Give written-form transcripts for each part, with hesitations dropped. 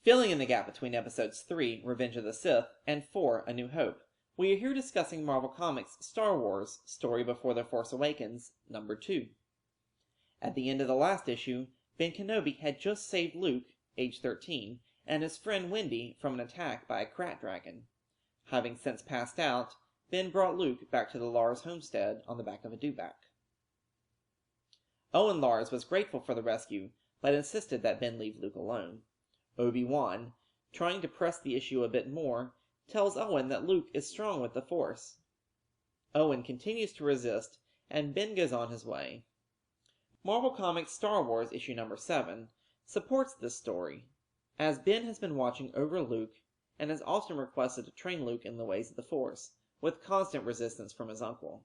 Filling in the gap between episodes 3, Revenge of the Sith, and 4, A New Hope, we are here discussing Marvel Comics' Star Wars Story Before The Force Awakens, number 2. At the end of the last issue, Ben Kenobi had just saved Luke, age 13, and his friend Wendy from an attack by a Krat dragon. Having since passed out, Ben brought Luke back to the Lars homestead on the back of a dewback. Owen Lars was grateful for the rescue, but insisted that Ben leave Luke alone. Obi-Wan, trying to press the issue a bit more, tells Owen that Luke is strong with the Force. Owen continues to resist, and Ben goes on his way. Marvel Comics Star Wars issue number 7 supports this story, as Ben has been watching over Luke and has often requested to train Luke in the ways of the Force, with constant resistance from his uncle.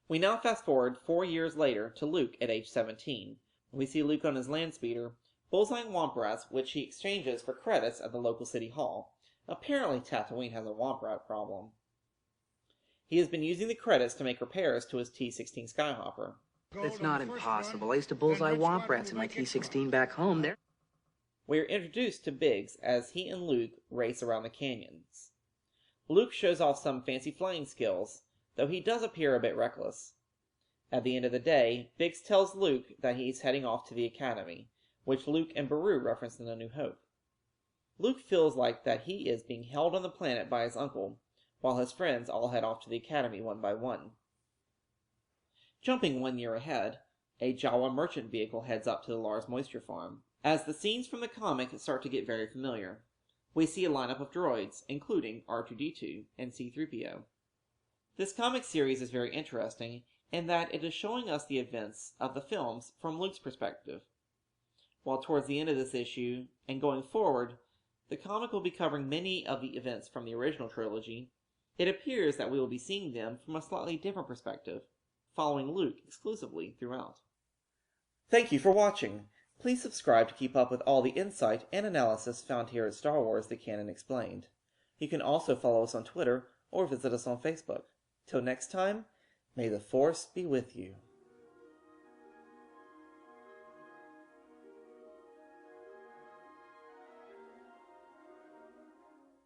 We now fast forward 4 years later to Luke at age 17. We see Luke on his land speeder, bullseyeing Womp Rats, which he exchanges for credits at the local city hall. Apparently Tatooine has a Womp Rat problem. He has been using the credits to make repairs to his T-16 Skyhopper. It's not impossible. I used to bullseye Womp Rats in my T-16 back home. We are introduced to Biggs as he and Luke race around the canyons. Luke shows off some fancy flying skills, though he does appear a bit reckless. At the end of the day, Biggs tells Luke that he's heading off to the Academy, which Luke and Beru referenced in A New Hope. Luke feels like that he is being held on the planet by his uncle, while his friends all head off to the Academy one by one. Jumping 1 year ahead, a Jawa merchant vehicle heads up to the Lars Moisture Farm. As the scenes from the comic start to get very familiar, we see a lineup of droids, including R2-D2 and C-3PO. This comic series is very interesting in that it is showing us the events of the films from Luke's perspective. While towards the end of this issue, and going forward, the comic will be covering many of the events from the original trilogy, it appears that we will be seeing them from a slightly different perspective, following Luke exclusively throughout. Thank you for watching! Please subscribe to keep up with all the insight and analysis found here at Star Wars: The Canon Explained. You can also follow us on Twitter or visit us on Facebook. Till next time, may the Force be with you.